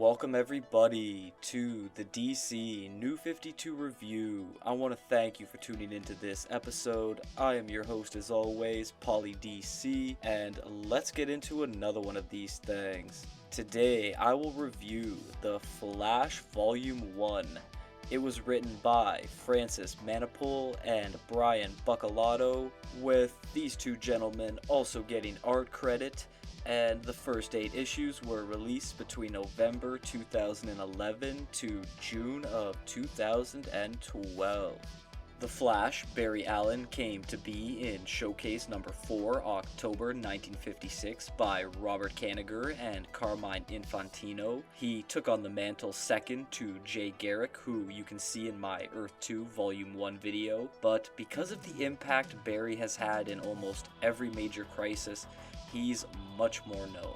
Welcome everybody to the DC New 52 review. I want to thank you for tuning into this episode. I am your host as always, PollyDC, and let's get into another one of these things. Today I will review the Flash Vol.1. It was written by Francis Manapul and Brian Buccellato, with these two gentlemen also getting art credit. And the first 8 issues were released between November 2011 to June of 2012. The Flash, Barry Allen, came to be in Showcase number 4, October 1956, by Robert Kanigher and Carmine Infantino. He took on the mantle second to Jay Garrick, who you can see in my Earth 2 Volume 1 video, but because of the impact Barry has had in almost every major crisis, he's much more known.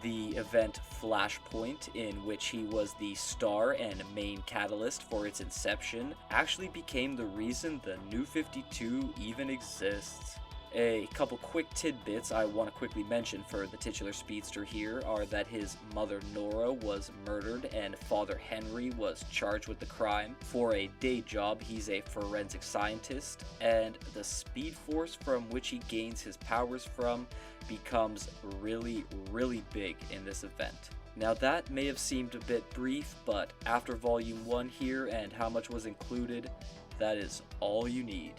The event Flashpoint, in which he was the star and main catalyst for its inception, actually became the reason the New 52 even exists. A couple quick tidbits I want to quickly mention for the titular speedster here are that his mother Nora was murdered and father Henry was charged with the crime. For a day job, he's a forensic scientist, and the speed force from which he gains his powers from becomes really big in this event. Now that may have seemed a bit brief, but after Volume 1 here and how much was included, that is all you need.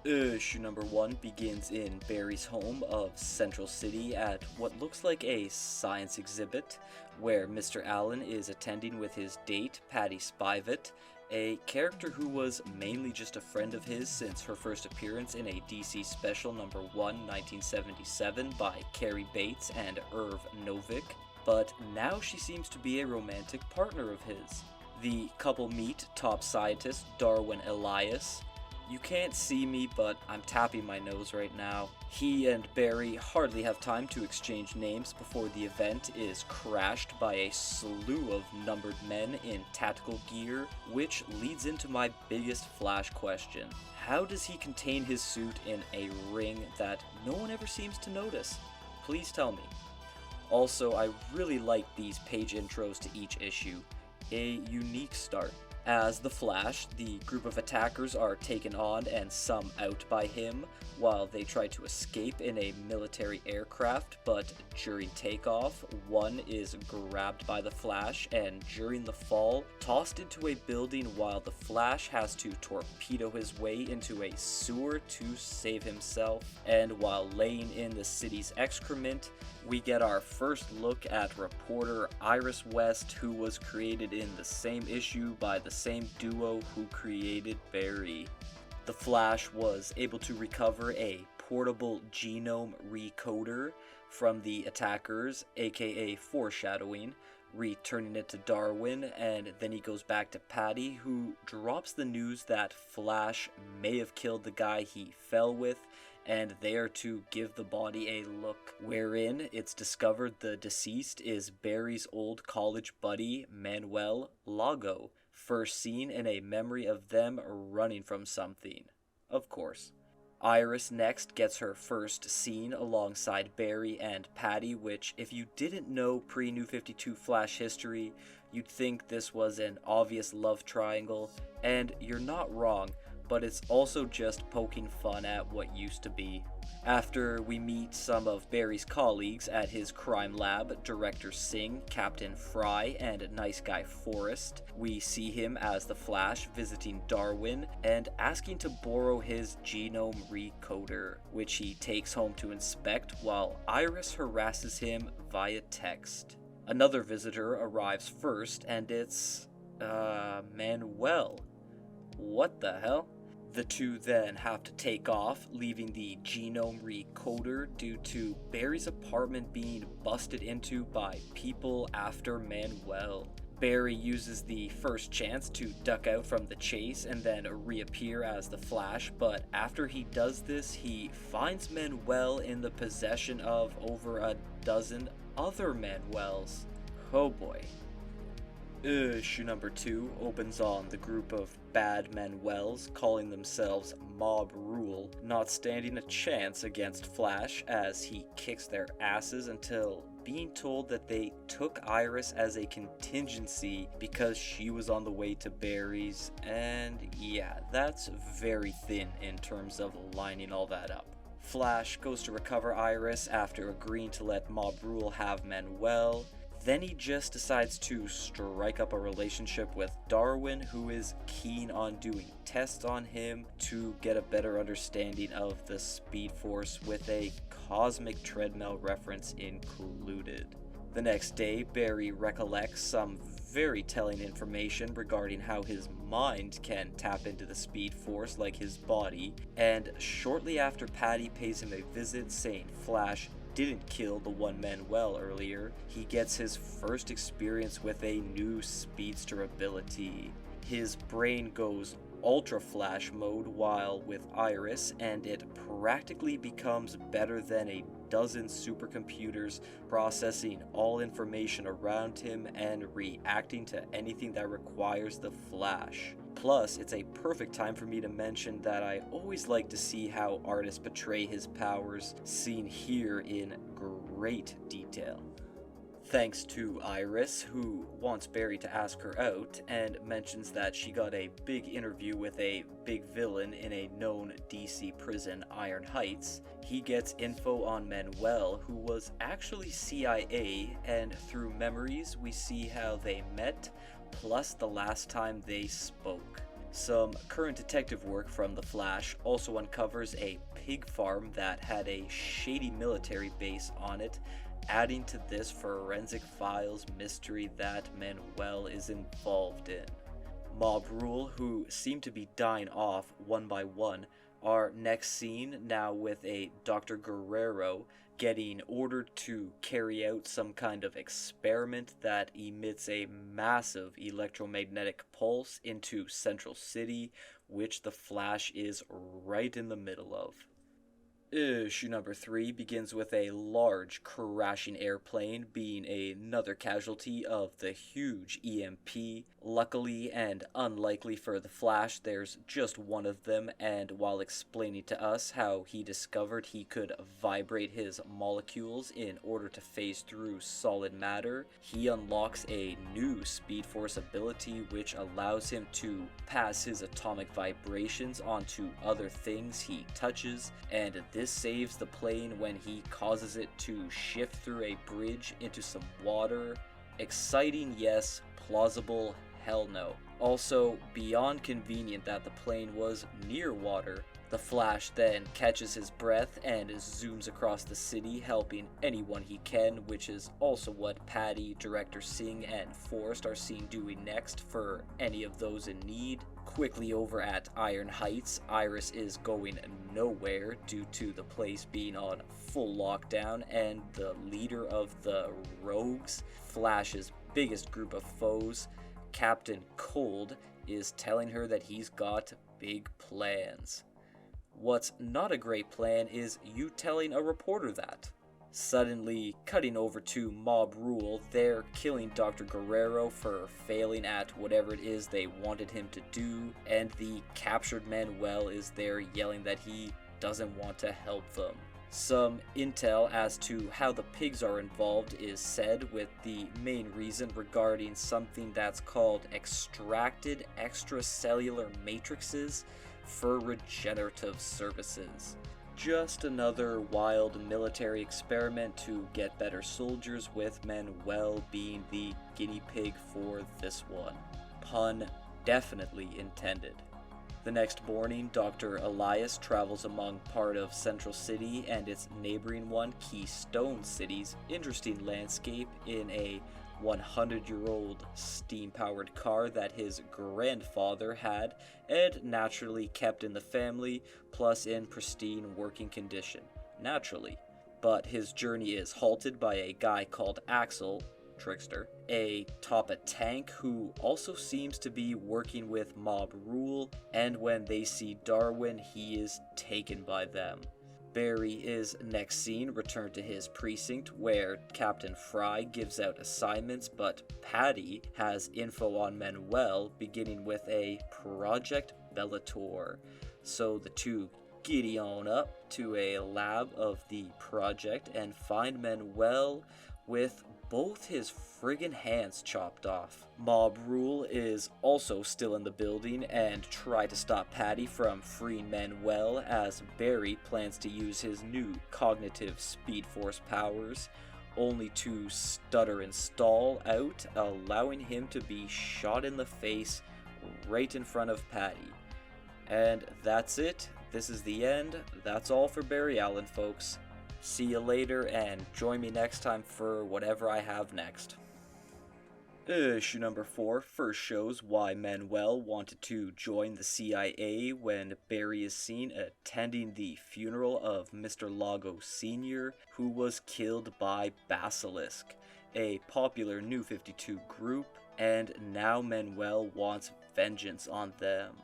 Issue number 1 begins in Barry's home of Central City at what looks like a science exhibit, where Mr. Allen is attending with his date, Patty Spivot, a character who was mainly just a friend of his since her first appearance in a DC Special number 1, 1977 by Carrie Bates and Irv Novick, but now she seems to be a romantic partner of his. The couple meet top scientist Darwin Elias. You can't see me, but I'm tapping my nose right now. He and Barry hardly have time to exchange names before the event is crashed by a slew of numbered men in tactical gear, which leads into my biggest Flash question. How does he contain his suit in a ring that no one ever seems to notice? Please tell me. Also, I really like these page intros to each issue. A unique start. As the Flash, the group of attackers are taken on and some out by him while they try to escape in a military aircraft, but during takeoff, one is grabbed by the Flash and during the fall, tossed into a building while the Flash has to torpedo his way into a sewer to save himself. And while laying in the city's excrement, we get our first look at reporter Iris West, who was created in the same issue by the same duo who created Barry. The Flash was able to recover a portable genome recoder from the attackers, aka foreshadowing, returning it to Darwin, and then he goes back to Patty, who drops the news that Flash may have killed the guy he fell with, and they are to give the body a look, wherein it's discovered the deceased is Barry's old college buddy, Manuel Lago, first seen in a memory of them running from something, of course. Iris next gets her first scene alongside Barry and Patty, which, if you didn't know pre-New 52 Flash history, you'd think this was an obvious love triangle, and you're not wrong, but it's also just poking fun at what used to be. After we meet some of Barry's colleagues at his crime lab, Director Singh, Captain Fry, and Nice Guy Forrest, we see him as the Flash visiting Darwin and asking to borrow his genome recoder, which he takes home to inspect while Iris harasses him via text. Another visitor arrives first, and it's Manuel. What the hell? The two then have to take off, leaving the genome recoder due to Barry's apartment being busted into by people after Manuel. Barry uses the first chance to duck out from the chase and then reappear as the Flash, but after he does this, he finds Manuel in the possession of over a dozen other Manuels. Oh boy. Issue number 2 opens on the group of bad Manuels calling themselves Mob Rule, not standing a chance against Flash as he kicks their asses until being told that they took Iris as a contingency because she was on the way to Barry's, and yeah, that's very thin in terms of lining all that up. Flash goes to recover Iris after agreeing to let Mob Rule have Manuel. Then he just decides to strike up a relationship with Darwin, who is keen on doing tests on him to get a better understanding of the Speed Force, with a cosmic treadmill reference included. The next day, Barry recollects some very telling information regarding how his mind can tap into the Speed Force like his body, and shortly after Patty pays him a visit saying Flash didn't kill the one Manuel earlier, he gets his first experience with a new speedster ability. His brain goes Ultra Flash mode while with Iris, and it practically becomes better than a dozen supercomputers, processing all information around him and reacting to anything that requires the Flash. Plus, it's a perfect time for me to mention that I always like to see how artists portray his powers, seen here in great detail. Thanks to Iris, who wants Barry to ask her out and mentions that she got a big interview with a big villain in a known DC prison, Iron Heights, he gets info on Manuel, who was actually CIA, and through memories we see how they met, plus the last time they spoke. Some current detective work from The Flash also uncovers a pig farm that had a shady military base on it, adding to this forensic files mystery that Manuel is involved in. Mob Rule, who seem to be dying off one by one, are next seen now with a Dr. Guerrero getting ordered to carry out some kind of experiment that emits a massive electromagnetic pulse into Central City, which the Flash is right in the middle of. Issue number 3 begins with a large crashing airplane being another casualty of the huge EMP. Luckily and unlikely for the Flash, there's just one of them, and while explaining to us how he discovered he could vibrate his molecules in order to phase through solid matter, he unlocks a new Speed Force ability which allows him to pass his atomic vibrations onto other things he touches, and this saves the plane when he causes it to shift through a bridge into some water. Exciting, yes. Plausible, hell no. Also, beyond convenient that the plane was near water. The Flash then catches his breath and zooms across the city, helping anyone he can, which is also what Patty, Director Singh, and Forrest are seen doing next for any of those in need. Quickly over at Iron Heights, Iris is going nowhere due to the place being on full lockdown, and the leader of the Rogues, Flash's biggest group of foes, Captain Cold, is telling her that he's got big plans. What's not a great plan is you telling a reporter that. Suddenly, cutting over to Mob Rule, they're killing Dr. Guerrero for failing at whatever it is they wanted him to do, and the captured Manuel is there yelling that he doesn't want to help them. Some intel as to how the pigs are involved is said, with the main reason regarding something that's called extracted extracellular matrices for regenerative services. Just another wild military experiment to get better soldiers, with Manuel being the guinea pig for this one. Pun definitely intended. The next morning, Dr. Elias travels among part of Central City and its neighboring one, Keystone City's interesting landscape in a 100-year-old steam-powered car that his grandfather had and naturally kept in the family, plus in pristine working condition. Naturally. But his journey is halted by a guy called Axel, Trickster, atop a tank who also seems to be working with Mob Rule, and when they see Darwin, he is taken by them. Barry is next seen returned to his precinct, where Captain Fry gives out assignments, but Patty has info on Manuel, beginning with a Project Bellator. So the two giddy on up to a lab of the project and find Manuel with both his friggin' hands chopped off. Mob Rule is also still in the building and try to stop Patty from freeing Manuel, as Barry plans to use his new cognitive Speed Force powers, only to stutter and stall out, allowing him to be shot in the face right in front of Patty. And that's it. This is the end. That's all for Barry Allen, folks. See you later, and join me next time for whatever I have next. Issue number 4 first shows why Manuel wanted to join the CIA when Barry is seen attending the funeral of Mr. Lago Sr., who was killed by Basilisk, a popular New 52 group, and now Manuel wants vengeance on them.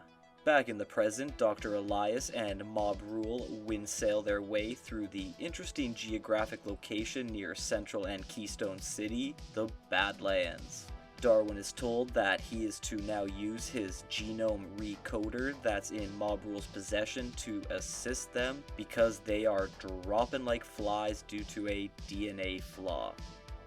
Back in the present, Dr. Elias and Mob Rule windsail their way through the interesting geographic location near Central and Keystone City, the Badlands. Darwin is told that he is to now use his genome recoder that's in Mob Rule's possession to assist them because they are dropping like flies due to a DNA flaw.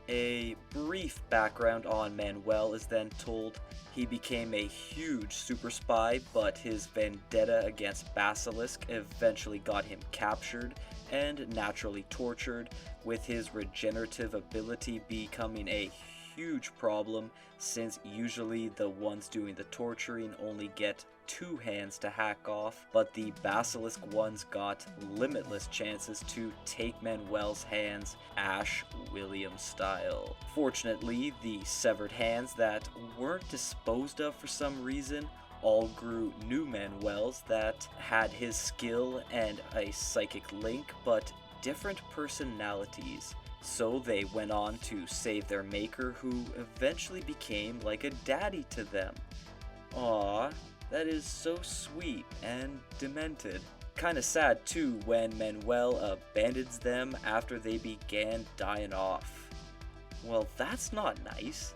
A brief background on Manuel is then told. He became a huge super spy, but his vendetta against Basilisk eventually got him captured and naturally tortured, with his regenerative ability becoming a huge problem, since usually the ones doing the torturing only get 2 hands to hack off, but the Basilisk ones got limitless chances to take Manuel's hands, Ash Williams style. Fortunately, the severed hands that weren't disposed of for some reason all grew new Manuels that had his skill and a psychic link, but different personalities. So they went on to save their maker, who eventually became like a daddy to them. Aww. That is so sweet and demented. Kinda sad too when Manuel abandons them after they began dying off. Well, that's not nice.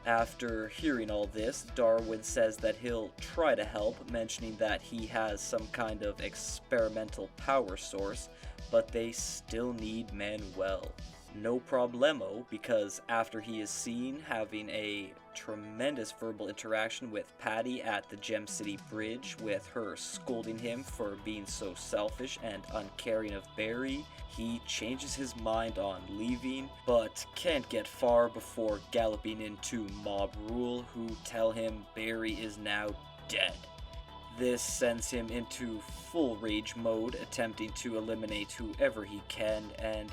After hearing all this, Darwin says that he'll try to help, mentioning that he has some kind of experimental power source, but they still need Manuel. No problemo, because after he is seen having a tremendous verbal interaction with Patty at the Gem City Bridge, with her scolding him for being so selfish and uncaring of Barry, he changes his mind on leaving, but can't get far before galloping into Mob Rule, who tell him Barry is now dead. This sends him into full rage mode, attempting to eliminate whoever he can, and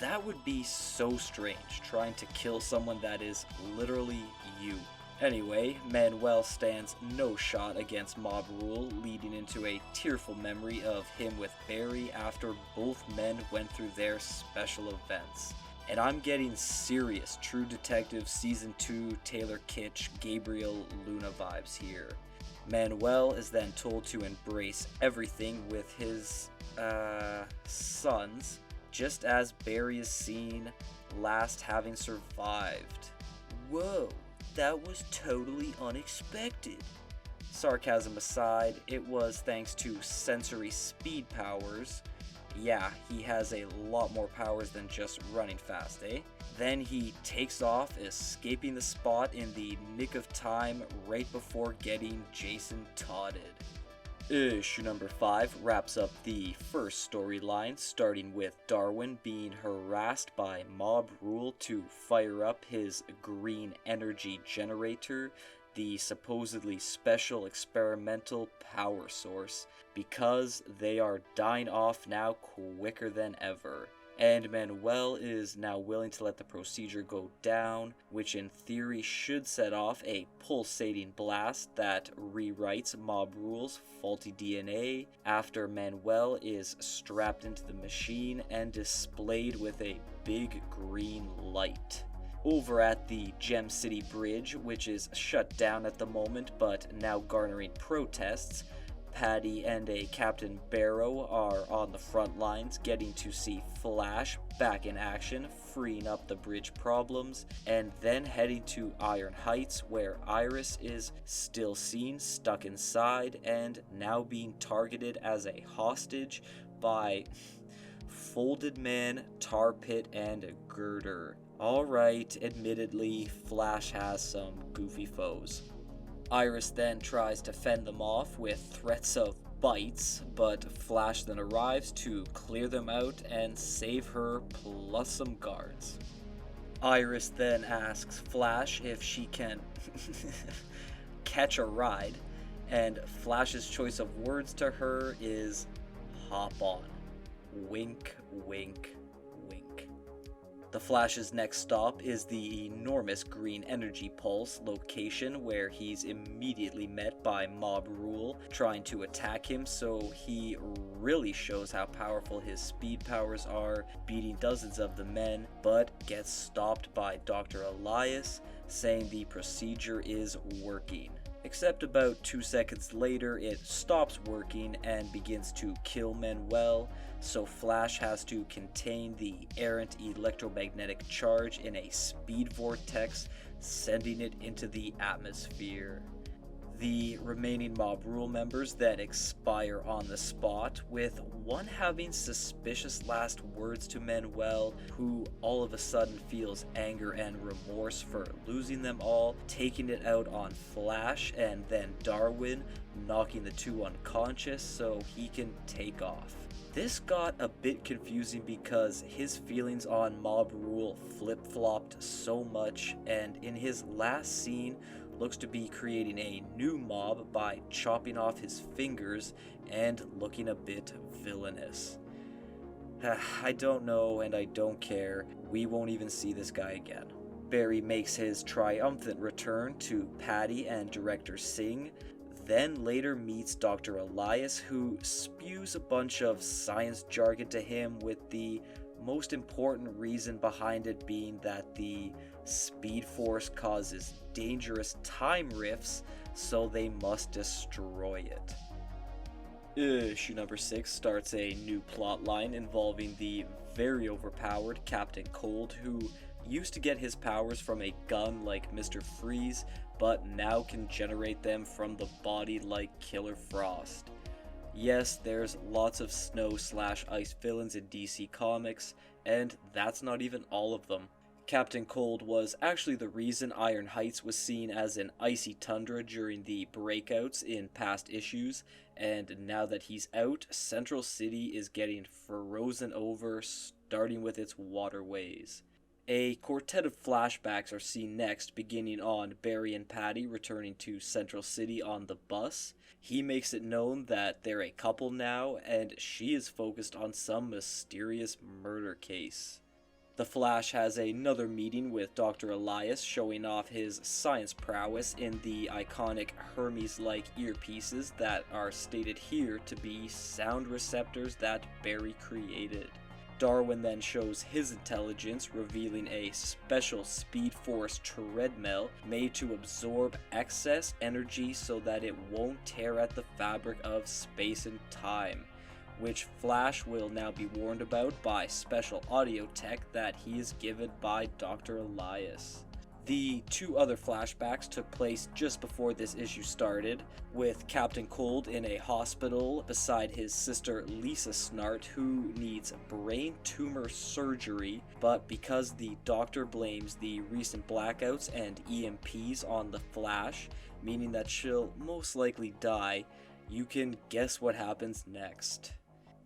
that would be so strange, trying to kill someone that is literally you. Anyway, Manuel stands no shot against Mob Rule, leading into a tearful memory of him with Barry after both men went through their special events. And I'm getting serious True Detective Season 2 Taylor Kitsch Gabriel Luna vibes here. Manuel is then told to embrace everything with his, sons, just as Barry is seen last having survived. Whoa, that was totally unexpected. Sarcasm aside, it was thanks to sensory speed powers. Yeah, he has a lot more powers than just running fast, eh? Then he takes off, escaping the spot in the nick of time right before getting Jason Todded. Issue number 5 wraps up the first storyline, starting with Darwin being harassed by Mob Rule to fire up his green energy generator, the supposedly special experimental power source, because they are dying off now quicker than ever. And Manuel is now willing to let the procedure go down, which in theory should set off a pulsating blast that rewrites Mob Rule's faulty DNA after Manuel is strapped into the machine and displayed with a big green light. Over at the Gem City Bridge, which is shut down at the moment but now garnering protests, Patty and a Captain Barrow are on the front lines, getting to see Flash back in action, freeing up the bridge problems, and then heading to Iron Heights, where Iris is still seen stuck inside and now being targeted as a hostage by Folded Man, Tar Pit, and Girder. Alright, admittedly, Flash has some goofy foes. Iris then tries to fend them off with threats of bites, but Flash then arrives to clear them out and save her plus some guards. Iris then asks Flash if she can catch a ride, and Flash's choice of words to her is hop on. Wink, wink, wink. The Flash's next stop is the enormous green energy pulse location, where he's immediately met by Mob Rule trying to attack him, so he really shows how powerful his speed powers are, beating dozens of the men, but gets stopped by Dr. Elias, saying the procedure is working. Except about 2 seconds later, it stops working and begins to kill Manuel, so Flash has to contain the errant electromagnetic charge in a speed vortex, sending it into the atmosphere. The remaining Mob Rule members then expire on the spot, with one having suspicious last words to Manuel, who all of a sudden feels anger and remorse for losing them all, taking it out on Flash, and then Darwin, knocking the two unconscious so he can take off. This got a bit confusing because his feelings on Mob Rule flip-flopped so much, and in his last scene looks to be creating a new mob by chopping off his fingers and looking a bit villainous. I don't know and I don't care. We won't even see this guy again. Barry makes his triumphant return to Patty and Director Singh, then later meets Dr. Elias, who spews a bunch of science jargon to him, with the most important reason behind it being that the Speed Force causes dangerous time rifts, so they must destroy it. Issue number 6 starts a new plotline involving the very overpowered Captain Cold, who used to get his powers from a gun like Mr. Freeze, but now can generate them from the body like Killer Frost. Yes, there's lots of snow/ice villains in DC Comics, and that's not even all of them. Captain Cold was actually the reason Iron Heights was seen as an icy tundra during the breakouts in past issues, and now that he's out, Central City is getting frozen over, starting with its waterways. A quartet of flashbacks are seen next, beginning on Barry and Patty returning to Central City on the bus. He makes it known that they're a couple now, and she is focused on some mysterious murder case. The Flash has another meeting with Dr. Elias, showing off his science prowess in the iconic Hermes-like earpieces that are stated here to be sound receptors that Barry created. Darwin then shows his intelligence, revealing a special Speed Force treadmill made to absorb excess energy so that it won't tear at the fabric of space and time, which Flash will now be warned about by special audio tech that he is given by Dr. Elias. The two other flashbacks took place just before this issue started, with Captain Cold in a hospital beside his sister Lisa Snart, who needs brain tumor surgery, but because the doctor blames the recent blackouts and EMPs on the Flash, meaning that she'll most likely die, you can guess what happens next.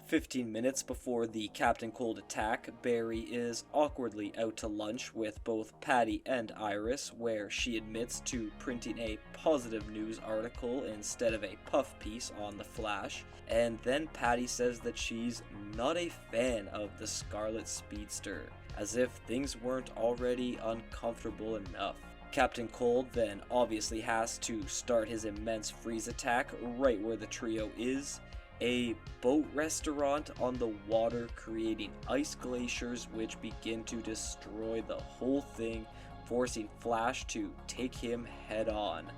15 minutes before the Captain Cold attack, Barry is awkwardly out to lunch with both Patty and Iris, where she admits to printing a positive news article instead of a puff piece on the Flash, and then Patty says that she's not a fan of the Scarlet Speedster, as if things weren't already uncomfortable enough. Captain Cold then obviously has to start his immense freeze attack right where the trio is, a boat restaurant on the water, creating ice glaciers which begin to destroy the whole thing, forcing Flash to take him head on,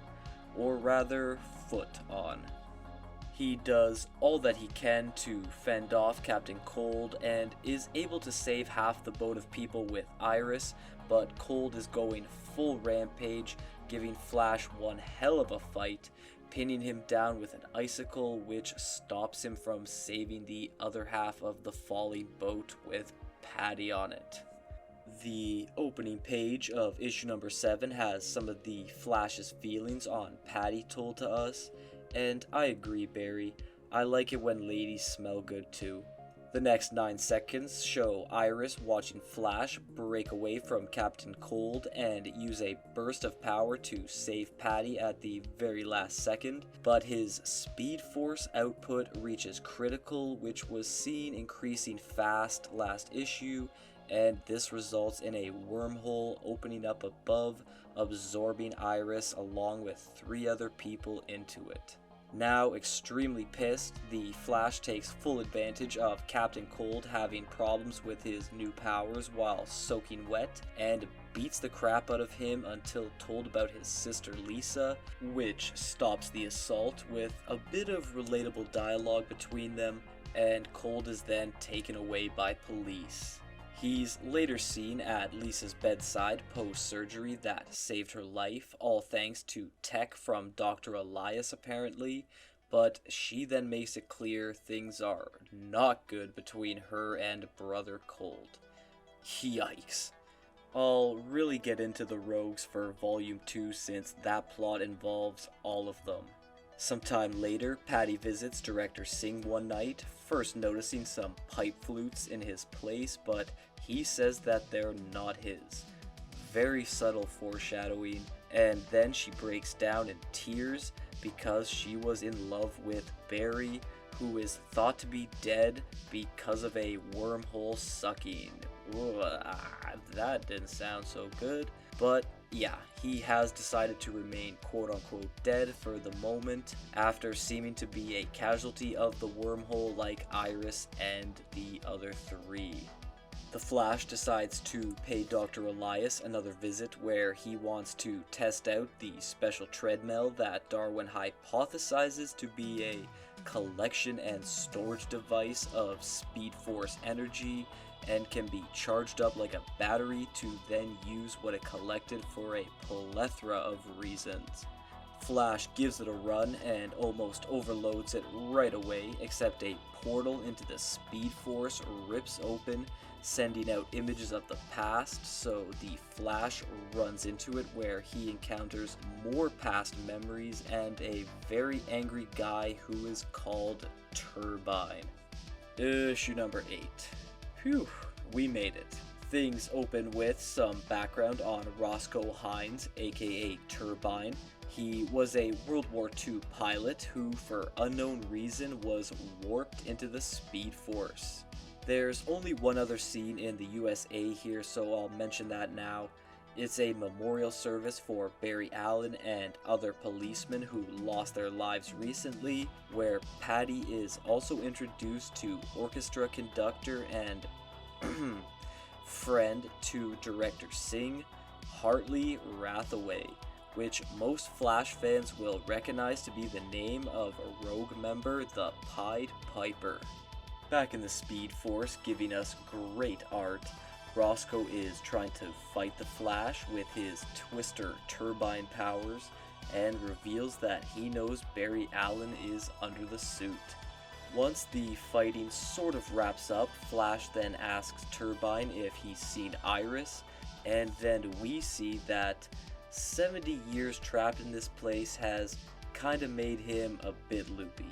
or rather foot on. He does all that he can to fend off Captain Cold and is able to save half the boat of people with Iris, but Cold is going full rampage, giving Flash one hell of a fight, pinning him down with an icicle which stops him from saving the other half of the falling boat with Patty on it. The opening page of issue number 7 has some of the Flash's feelings on Patty told to us, and I agree, Barry. I like it when ladies smell good too. The next 9 seconds show Iris watching Flash break away from Captain Cold and use a burst of power to save Patty at the very last second, but his Speed Force output reaches critical, which was seen increasing fast last issue, and this results in a wormhole opening up above, absorbing Iris along with 3 other people into it. Now extremely pissed, the Flash takes full advantage of Captain Cold having problems with his new powers while soaking wet, and beats the crap out of him until told about his sister Lisa, which stops the assault with a bit of relatable dialogue between them, and Cold is then taken away by police. He's later seen at Lisa's bedside post-surgery that saved her life, all thanks to tech from Dr. Elias apparently, but she then makes it clear things are not good between her and Brother Cold. Yikes. I'll really get into the rogues for Volume 2 since that plot involves all of them. Sometime later, Patty visits Director Singh one night, first noticing some pipe flutes in his place, but he says that they're not his. Very subtle foreshadowing, and then she breaks down in tears because she was in love with Barry, who is thought to be dead because of a wormhole sucking. That didn't sound so good, but yeah, he has decided to remain quote-unquote dead for the moment after seeming to be a casualty of the wormhole like Iris and the other 3. The Flash decides to pay Dr. Elias another visit where he wants to test out the special treadmill that Darwin hypothesizes to be a collection and storage device of Speed Force energy and can be charged up like a battery to then use what it collected for a plethora of reasons. Flash gives it a run and almost overloads it right away, except a portal into the Speed Force rips open, sending out images of the past, so the Flash runs into it where he encounters more past memories and a very angry guy who is called Turbine. Issue number 8. Phew, we made it. Things open with some background on Roscoe Hines, aka Turbine. He was a World War II pilot who, for unknown reason, was warped into the Speed Force. There's only one other scene in the USA here, so I'll mention that now. It's a memorial service for Barry Allen and other policemen who lost their lives recently, where Patty is also introduced to orchestra conductor and friend to director Singh, Hartley Rathaway, which most Flash fans will recognize to be the name of a rogue member, the Pied Piper. Back in the Speed Force, giving us great art, Roscoe is trying to fight the Flash with his Twister turbine powers and reveals that he knows Barry Allen is under the suit. Once the fighting sort of wraps up, Flash then asks Turbine if he's seen Iris, and then we see that 70 years trapped in this place has kinda made him a bit loopy.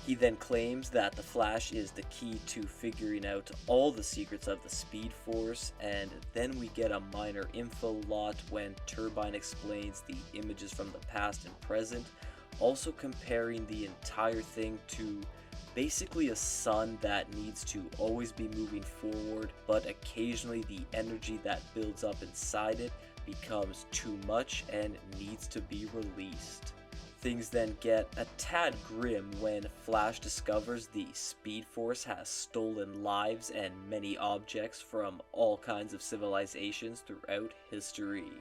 He then claims that the Flash is the key to figuring out all the secrets of the Speed Force, and then we get a minor info lot when Turbine explains the images from the past and present, also comparing the entire thing to basically a sun that needs to always be moving forward, but occasionally the energy that builds up inside it becomes too much and needs to be released. Things then get a tad grim when Flash discovers the Speed Force has stolen lives and many objects from all kinds of civilizations throughout history.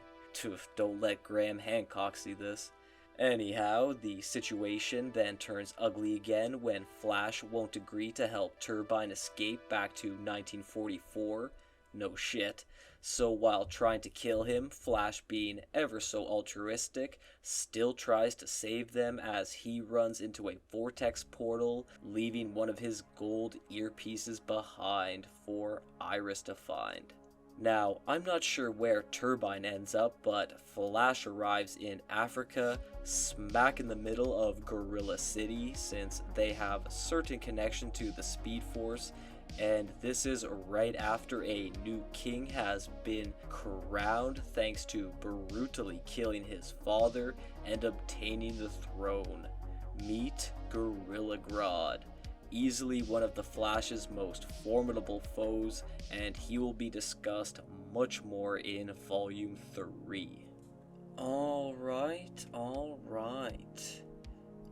Don't let Graham Hancock see this. Anyhow, the situation then turns ugly again when Flash won't agree to help Turbine escape back to 1944. No shit. So while trying to kill him, Flash, being ever so altruistic, still tries to save them as he runs into a vortex portal, leaving one of his gold earpieces behind for Iris to find. Now, I'm not sure where Turbine ends up, but Flash arrives in Africa, smack in the middle of Gorilla City, since they have a certain connection to the Speed Force, and this is right after a new king has been crowned thanks to brutally killing his father and obtaining the throne. Meet Gorilla Grodd, easily one of the Flash's most formidable foes, and he will be discussed much more in Volume 3. Alright.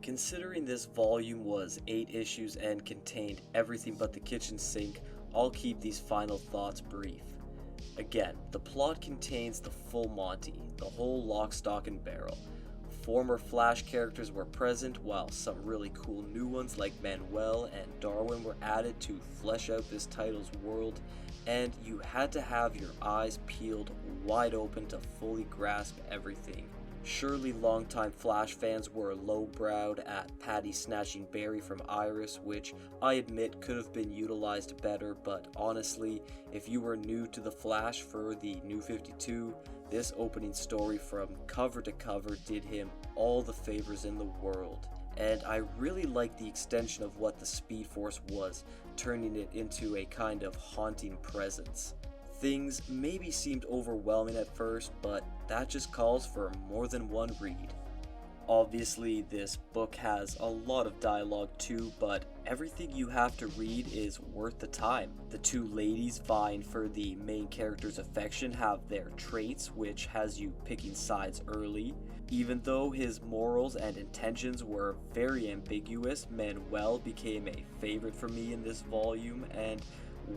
Considering this volume was 8 issues and contained everything but the kitchen sink, I'll keep these final thoughts brief. Again, the plot contains the full Monty, the whole lock, stock, and barrel. Former Flash characters were present, while some really cool new ones like Manuel and Darwin were added to flesh out this title's world, and you had to have your eyes peeled wide open to fully grasp everything. Surely longtime Flash fans were lowbrowed at Patty snatching Barry from Iris, which I admit could have been utilized better, but honestly, if you were new to the Flash for the New 52, this opening story from cover to cover did him all the favors in the world. And I really liked the extension of what the Speed Force was, turning it into a kind of haunting presence. Things maybe seemed overwhelming at first, but that just calls for more than one read. Obviously, this book has a lot of dialogue too, but everything you have to read is worth the time. The two ladies vying for the main character's affection have their traits, which has you picking sides early. Even though his morals and intentions were very ambiguous, Manuel became a favorite for me in this volume, and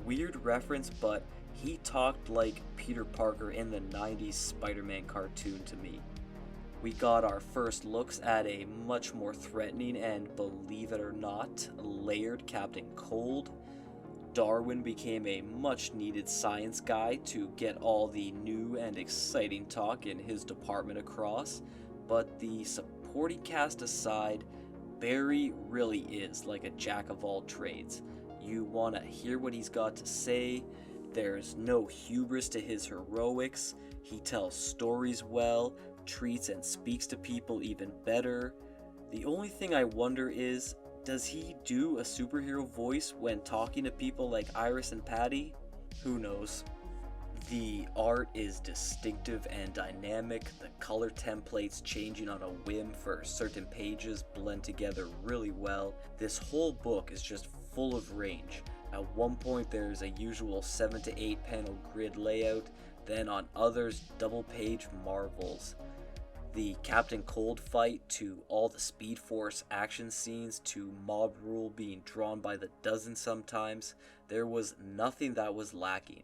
weird reference, but he talked like Peter Parker in the 90s Spider-Man cartoon to me. We got our first looks at a much more threatening and, believe it or not, layered Captain Cold. Darwin became a much needed science guy to get all the new and exciting talk in his department across, but the supporting cast aside, Barry really is like a jack of all trades. You want to hear what he's got to say. There's no hubris to his heroics. He tells stories well, treats and speaks to people even better. The only thing I wonder is, does he do a superhero voice when talking to people like Iris and Patty? Who knows? The art is distinctive and dynamic. The color templates changing on a whim for certain pages blend together really well. This whole book is just full of range. At one point there's a usual 7 to 8 panel grid layout, then on others double page marvels. The Captain Cold fight to all the Speed Force action scenes to Mob Rule being drawn by the dozen sometimes, there was nothing that was lacking.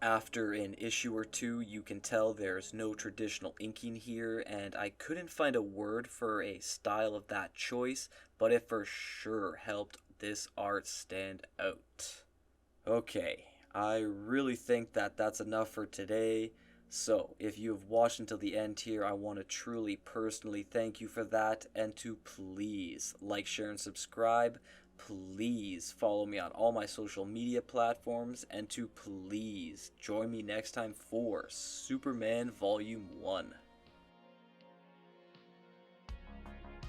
After an issue or two, you can tell there's no traditional inking here, and I couldn't find a word for a style of that choice, but it for sure helped this art stand out. Okay, I really think that that's enough for today. So, if you have watched until the end here, I want to truly personally thank you for that, and to please like, share, and subscribe. Please follow me on all my social media platforms, and to please join me next time for Superman Volume 1.